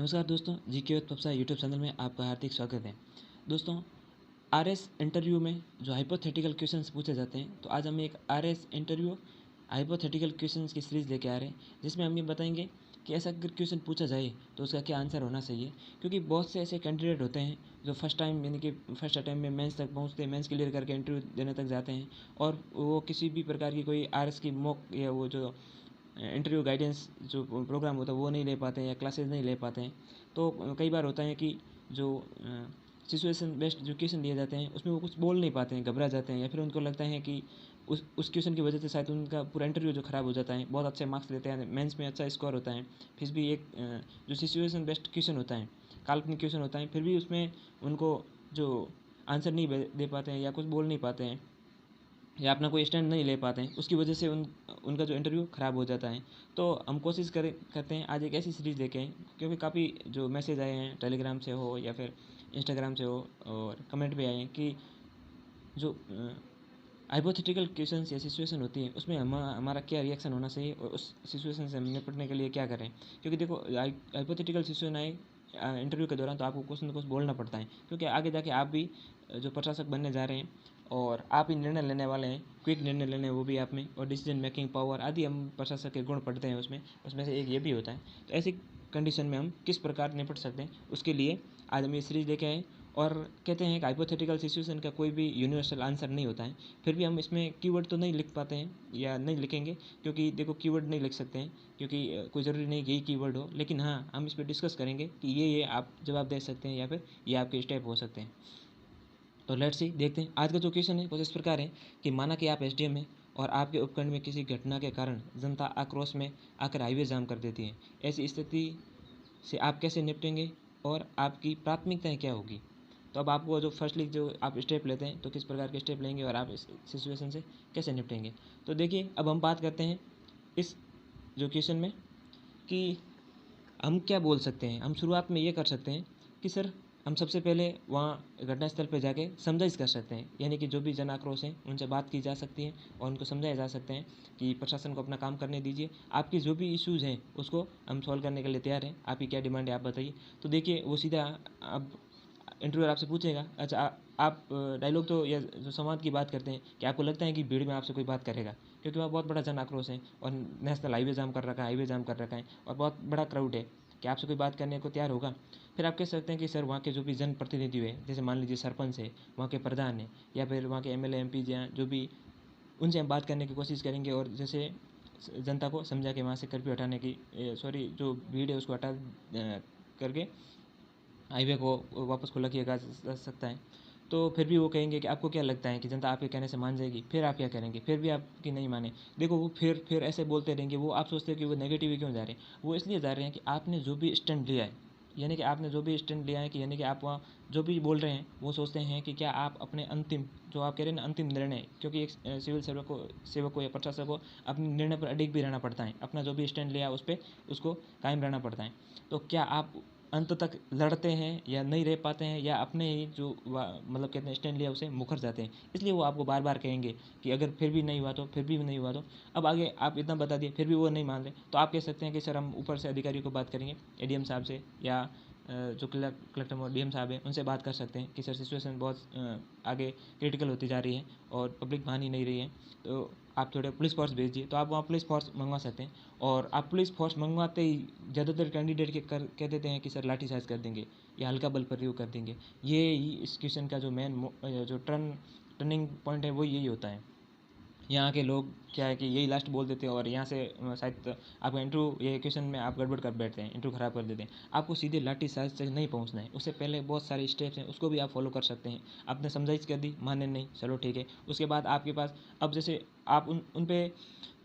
नमस्कार दोस्तों, GK with पप्सा YouTube channel में आपका हार्दिक स्वागत है। दोस्तों, आरएस इंटरव्यू में जो हाइपोथेटिकल क्वेश्चंस पूछे जाते हैं, तो आज हम एक आरएस इंटरव्यू हाइपोथेटिकल क्वेश्चंस की सीरीज़ लेके आ रहे हैं, जिसमें हम ये बताएंगे कि ऐसा अगर क्वेश्चन पूछा जाए तो उसका क्या आंसर होना चाहिए। क्योंकि बहुत से ऐसे कैंडिडेट होते हैं जो फर्स्ट टाइम यानी कि फर्स्ट अटैम्प्ट में मेंस तक पहुंचते हैं, मेंस क्लियर करके इंटरव्यू देने तक जाते हैं और वो किसी भी प्रकार की कोई आरएस की मॉक या वो जो इंटरव्यू गाइडेंस जो प्रोग्राम होता है वो नहीं ले पाते हैं या क्लासेस नहीं ले पाते हैं। तो कई बार होता है कि जो सिचुएशन बेस्ड एजुकेशन दिए जाते हैं उसमें वो कुछ बोल नहीं पाते हैं, घबरा जाते हैं या फिर उनको लगता है कि उस क्वेश्चन की वजह से शायद उनका पूरा इंटरव्यू जो ख़राब हो जाता है। बहुत अच्छे मार्क्स लेते हैं, मेंस में अच्छा स्कोर होता है, फिर भी एक जो सिचुएशन बेस्ड क्वेश्चन होता है, काल्पनिक क्वेश्चन होता है, फिर भी उसमें उनको जो आंसर नहीं दे पाते हैं या कुछ बोल नहीं पाते हैं या अपना कोई स्टैंड नहीं ले पाते हैं, उसकी वजह से उनका जो इंटरव्यू ख़राब हो जाता है। तो हम कोशिश करते हैं आज एक ऐसी सीरीज़ लेके आएँ, क्योंकि काफ़ी जो मैसेज आए हैं टेलीग्राम से हो या फिर इंस्टाग्राम से हो और कमेंट भी आए हैं कि जो हाइपोथेटिकल क्वेश्चंस या सिचुएशन होती है उसमें हमारा क्या रिएक्शन होना चाहिए और उस सिचुएशन से हम निपटने के लिए क्या करें। क्योंकि देखो, हाइपोथेटिकल सिचुएशन आए इंटरव्यू के दौरान तो आपको कुछ ना कुछ बोलना पड़ता है, क्योंकि आगे जाके आप भी जो प्रशासक बनने जा रहे हैं और आप ही निर्णय लेने वाले हैं, क्विक निर्णय लेने हैं वो भी आप में, और डिसीजन मेकिंग पावर आदि हम प्रशासक के गुण पढ़ते हैं उसमें उसमें से एक ये भी होता है। तो ऐसी कंडीशन में हम किस प्रकार निपट सकते हैं उसके लिए आज हम ये सीरीज़ लेके आए। और कहते हैं कि हाइपोथेटिकल सिचुएशन का कोई भी यूनिवर्सल आंसर नहीं होता है, फिर भी हम इसमें कीवर्ड तो नहीं लिख पाते हैं या नहीं लिखेंगे, क्योंकि देखो कीवर्ड नहीं लिख सकते हैं क्योंकि कोई ज़रूरी नहीं कि यही कीवर्ड हो, लेकिन हाँ हम इस पर डिस्कस करेंगे कि ये आप जवाब दे सकते हैं या फिर ये आपके स्टेप हो सकते हैं। तो लेट्स सी देखते हैं। आज का जो क्वेश्चन है कुछ इस प्रकार है कि माना कि आप एसडीएम हैं और आपके उपखंड में किसी घटना के कारण जनता आक्रोश में आकर हाईवे जाम कर देती है। ऐसी स्थिति से आप कैसे निपटेंगे और आपकी प्राथमिकताएं क्या होगी। तो अब आपको जो फर्स्टली जो आप स्टेप लेते हैं तो किस प्रकार के स्टेप लेंगे और आप इस सिचुएशन से कैसे निपटेंगे। तो देखिए, अब हम बात करते हैं इस जो क्वेश्चन में कि हम क्या बोल सकते हैं। हम शुरुआत में ये कर सकते हैं कि सर, हम सबसे पहले वहाँ घटनास्थल पर जाके समझाइश कर सकते हैं, यानी कि जो भी जन आक्रोश हैं उनसे बात की जा सकती है और उनको समझाया जा सकते हैं कि प्रशासन को अपना काम करने दीजिए, आपकी जो भी इश्यूज़ हैं उसको हम सॉल्व करने के लिए तैयार हैं, आपकी क्या डिमांड है आप बताइए। तो देखिए, वो सीधा अब इंटरव्यूअर आपसे पूछेगा, अच्छा आप डायलॉग तो या जो संवाद की बात करते हैं कि आपको लगता है कि भीड़ में आपसे कोई बात करेगा, क्योंकि वहाँ बहुत बड़ा जन आक्रोश है और नेशनल हाईवे जाम कर रखा है, हाईवे जाम कर रखा है और बहुत बड़ा क्राउड है, कि आपसे कोई बात करने को तैयार होगा। फिर आप कह सकते हैं कि सर, वहाँ के जो भी जनप्रतिनिधि है, जैसे मान लीजिए सरपंच है, वहाँ के प्रधान है या फिर वहाँ के एमएलए एमपी या जो भी, उनसे हम बात करने की कोशिश करेंगे और जैसे जनता को समझा के वहाँ से कर्फ्यू हटाने की सॉरी जो भीड़ है उसको हटा करके हाईवे को वापस खुला किया जा सकता है। तो फिर भी वो कहेंगे कि आपको क्या लगता है कि जनता आपके कहने से मान जाएगी, फिर आप क्या करेंगे, फिर भी आपकी नहीं माने। देखो, वो फिर ऐसे बोलते रहेंगे, वो आप सोचते हैं कि वो नेगेटिव क्यों जा रहे हैं, वो इसलिए जा रहे हैं कि आपने जो भी स्टैंड लिया है, यानी कि आपने जो भी स्टैंड लिया है कि यानी कि आप वहाँ जो भी बोल रहे हैं वो सोचते हैं कि क्या आप अपने अंतिम जो आप कह रहे हैं ना अंतिम निर्णय, क्योंकि एक सिविल सेवक को या प्रशासक को अपने निर्णय पर अडिग भी रहना पड़ता है, अपना जो भी स्टैंड लिया उस पर उसको कायम रहना पड़ता है। तो क्या आप अंत तक लड़ते हैं या नहीं रह पाते हैं या अपने ही जो मतलब कहते हैं स्टैंड लिया उसे मुकर जाते हैं, इसलिए वो आपको बार बार कहेंगे कि अगर फिर भी नहीं हुआ तो, फिर भी नहीं हुआ तो। अब आगे आप इतना बता दिए फिर भी वो नहीं मान रहे, तो आप कह सकते हैं कि सर, हम ऊपर से अधिकारी को बात करेंगे, एडीएम साहब से या जो कलेक्टर डीएम साहब हैं उनसे बात कर सकते हैं कि सर, सिचुएशन बहुत आगे क्रिटिकल होती जा रही है और पब्लिक मान ही नहीं रही है, तो आप थोड़े पुलिस फोर्स भेजिए। तो आप वहाँ पुलिस फोर्स मंगवा सकते हैं और आप पुलिस फोर्स मंगवाते ही ज़्यादातर कैंडिडेट कह देते हैं कि सर, लाठीचार्ज कर देंगे या हल्का बल प्रयोग कर देंगे। ये ही इस क्वेश्चन का जो मेन जो टर्निंग पॉइंट है वो यही होता है। यहाँ के लोग क्या है कि यही लास्ट बोल देते हैं और यहाँ से शायद आपका इंटरव्यू ये क्वेश्चन में आप गड़बड़ कर बैठते हैं, इंटरव्यू ख़राब कर देते हैं। आपको सीधे लाठी चार्ज तक नहीं पहुँचना है, उससे पहले बहुत सारे स्टेप्स हैं उसको भी आप फॉलो कर सकते हैं। आपने समझाइश कर दी, माने नहीं, चलो ठीक है। उसके बाद आपके पास अब जैसे आप उन पे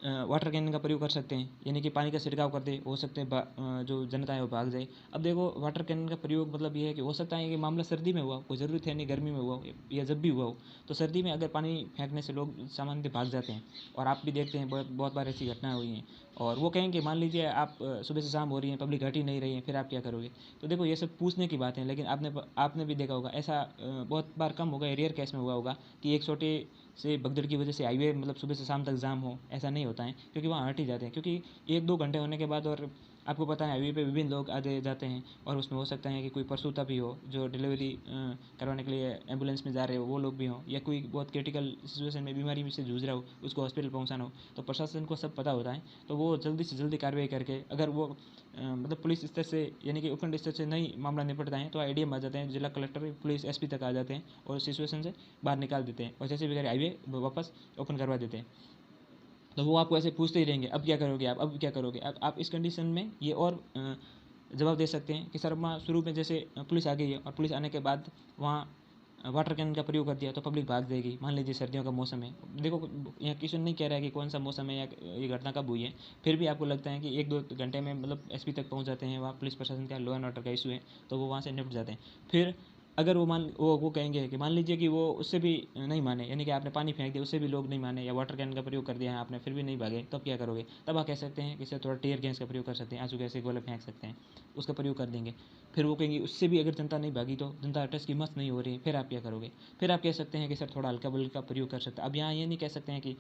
वाटर कैनन का प्रयोग कर सकते हैं, यानी कि पानी का छिड़काव कर दे, हो सकते हैं जो जनता है वो भाग जाए। अब देखो, वाटर कैनन का प्रयोग मतलब ये है कि हो सकता है कि मामला सर्दी में हुआ, कोई ज़रूरत है नहीं गर्मी में हुआ या जब भी हुआ हो। तो सर्दी में अगर पानी फेंकने से लोग सामान्यतः भाग जाते हैं और आप भी देखते हैं बहुत बहुत बार ऐसी घटनाएं हुई हैं। और वो कहेंगे, मान लीजिए आप सुबह से शाम हो रही है, पब्लिक हट ही नहीं रही है, फिर आप क्या करोगे। तो देखो, ये सब पूछने की बात है, लेकिन आपने भी देखा होगा ऐसा बहुत बार कम होगा, रेयर केस में हुआ होगा कि एक छोटे से भगदड़ की वजह से हाईवे मतलब सुबह से शाम तक जाम हो, ऐसा नहीं होता है, क्योंकि वहाँ हट ही जाते हैं। क्योंकि 1-2 घंटे होने के बाद और आपको पता है हाईवे पे विभिन्न लोग आते जाते हैं और उसमें हो सकता है कि कोई प्रसूता भी हो जो डिलीवरी करवाने के लिए एम्बुलेंस में जा रहे हो, वो लोग भी हों, या कोई बहुत क्रिटिकल सिचुएशन में बीमारी से जूझ रहा हो, उसको हॉस्पिटल पहुंचाना हो, तो प्रशासन को सब पता होता है। तो वो जल्दी से जल्दी कार्रवाई करके, अगर वो मतलब पुलिस स्तर से यानी कि उपखंड स्तर से नहीं मामला निपटता है तो ADM आ जाते हैं, जिला कलेक्टर, पुलिस SP तक आ जाते हैं और सिचुएशन से बाहर निकाल देते हैं और जैसे भी करें हाईवे वापस ओपन करवा देते हैं। तो वो आपको ऐसे पूछते ही रहेंगे, अब क्या करोगे आप, अब क्या करोगे। अब आप इस कंडीशन में ये और जवाब दे सकते हैं कि सर वहाँ शुरू में जैसे पुलिस आ गई है और पुलिस आने के बाद वहाँ वाटर कैन का प्रयोग कर दिया तो पब्लिक भाग जाएगी। मान लीजिए सर्दियों का मौसम है, देखो यहाँ क्वेश्चन नहीं कह रहा है कि कौन सा मौसम है या ये घटना कब हुई है, फिर भी आपको लगता है कि 1-2 घंटे में मतलब SP तक पहुँच जाते हैं, वहाँ पुलिस प्रशासन का लॉ एंड ऑर्डर का इशू है तो वो वहाँ से निपट जाते हैं। फिर अगर वो कहेंगे कि मान लीजिए कि वो उससे भी नहीं माने, यानी कि आपने पानी फेंक दिया उससे भी लोग नहीं माने, या वाटर कैन का प्रयोग कर दिया है आपने फिर भी नहीं भागे, तब क्या करोगे। तब आप कह सकते हैं कि सर थोड़ा टीयर गैस का प्रयोग कर सकते हैं, आंसू गैस के गोले फेंक सकते हैं, उसका प्रयोग कर देंगे। फिर वो कहेंगे उससे भी अगर जनता नहीं भागी तो जनता टच की मत नहीं हो रही, फिर आप क्या करोगे। फिर आप कह सकते हैं कि सर थोड़ा हल्का बल का प्रयोग कर सकते हैं। अब यहाँ ये नहीं कह सकते हैं कि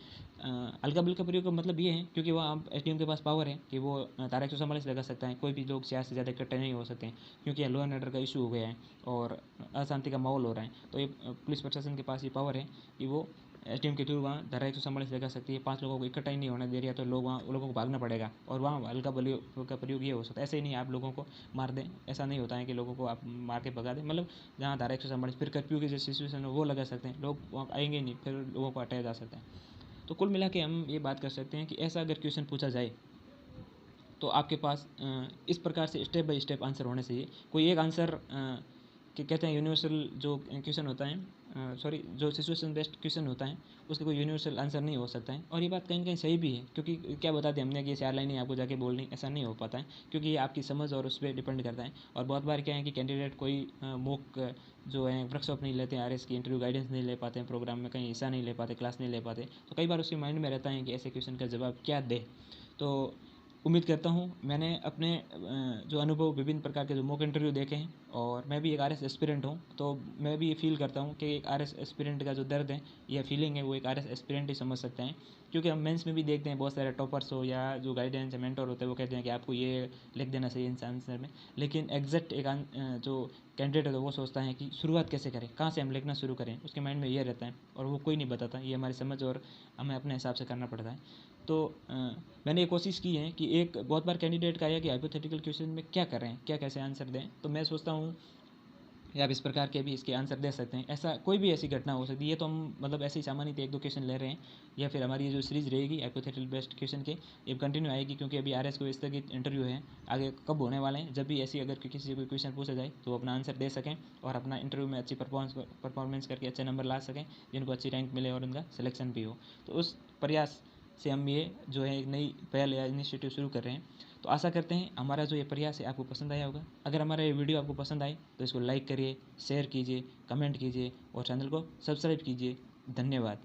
हल्का बल का प्रयोग का मतलब ये है, क्योंकि वहाँ SDM के पास पावर है कि वो धारा 144 लगा सकता है, कोई भी लोग 4 से ज़्यादा इकट्ठे नहीं हो सकते हैं, क्योंकि यहाँ लॉ एंड ऑर्डर का इशू हो गया है और अशांति का माहौल हो रहा है। तो ये पुलिस प्रशासन के पास ये पावर है कि वो SDM के थ्रू वहाँ धारा 144 लगा सकती है। 5 लोगों को इकट्ठा ही नहीं होने दे रहा तो लोगों को भागना पड़ेगा और वहाँ हल्का बल का प्रयोग ये हो सकता है। ऐसे ही नहीं आप लोगों को मार दें, ऐसा नहीं होता है कि लोगों को आप मार के भगा दें, मतलब जहाँ धारा 144, फिर कर्फ्यू की जो सिचुएशन है वो लगा सकते हैं, लोग वहाँ आएंगे नहीं, फिर लोगों को हटाया जा सकता है। तो कुल मिला के हम ये बात कर सकते हैं कि ऐसा अगर क्वेश्चन पूछा जाए तो आपके पास इस प्रकार से स्टेप बाय स्टेप आंसर होने चाहिए। कोई एक आंसर कि कहते हैं यूनिवर्सल जो क्वेश्चन होता है, सॉरी जो सिचुएशन बेस्ड क्वेश्चन होता है उसका कोई यूनिवर्सल आंसर नहीं हो सकता है। और ये बात कहीं ना कहीं सही भी है, क्योंकि क्या बता दें हमने कि ये 4 लाइनें आपको जाके बोलनी, ऐसा नहीं हो पाता है, क्योंकि ये आपकी समझ और उस पर डिपेंड करता है। और बहुत बार क्या है कि कैंडिडेट कोई मॉक जो है वर्कशॉप नहीं लेते हैं, RS की इंटरव्यू गाइडेंस नहीं ले पाते हैं, प्रोग्राम में कहीं हिस्सा नहीं ले पाते, क्लास नहीं ले पाते, तो कई बार उसके माइंड में रहता है कि ऐसे क्वेश्चन का जवाब क्या दे। तो उम्मीद करता हूँ मैंने अपने जो अनुभव विभिन्न प्रकार के जो मॉक इंटरव्यू देखे हैं, और मैं भी एक RS एस्पिरेंट हूँ, तो मैं भी ये फील करता हूँ कि एक RS एस्पिरेंट का जो दर्द है या फीलिंग है वो एक RS एस्पिरेंट ही समझ सकते हैं। क्योंकि हम मेंस में भी देखते हैं बहुत सारे टॉपर्स हो या जो गाइडेंस या मेंटर होते हैं वो कहते हैं कि आपको ये लिख देना चाहिए इन आंसर में, लेकिन एग्जैक्ट एक जो कैंडिडेट है वो सोचता है कि शुरुआत कैसे करें, कहाँ से हम लिखना शुरू करें, उसके माइंड में ये रहता है और वो कोई नहीं बताता। ये हमारी समझ और हमें अपने हिसाब से करना पड़ता है। तो मैंने ये कोशिश की है कि एक बहुत बार कैंडिडेट का आया कि हाइपोथेटिकल क्वेश्चन में क्या करें, क्या कैसे आंसर दें, तो मैं सोचता हूँ कि आप इस प्रकार के भी इसके आंसर दे सकते हैं। ऐसा कोई भी ऐसी घटना हो सकती है, ये तो हम मतलब ऐसे ही सामान्य 1-2 क्वेश्चन ले रहे हैं, या फिर हमारी ये जो सीरीज़ रहेगी हाइपोथेटिकल बेस्ड क्वेश्चन के ये कंटिन्यू आएगी, क्योंकि अभी RS को इस तरह की इंटरव्यू है आगे कब होने वाले हैं, जब भी ऐसी अगर किसी से कोई क्वेश्चन पूछा जाए तो वो अपना आंसर दे सकें और अपना इंटरव्यू में अच्छी परफॉर्मेंस करके अच्छे नंबर ला सकें, जिनको अच्छी रैंक मिले और उनका सिलेक्शन भी हो। तो उस प्रयास से हम ये जो है एक नई पहल या इनिशिएटिव शुरू कर रहे हैं। तो आशा करते हैं हमारा जो ये प्रयास है आपको पसंद आया होगा। अगर हमारा ये वीडियो आपको पसंद आए तो इसको लाइक करिए, शेयर कीजिए, कमेंट कीजिए और चैनल को सब्सक्राइब कीजिए। धन्यवाद।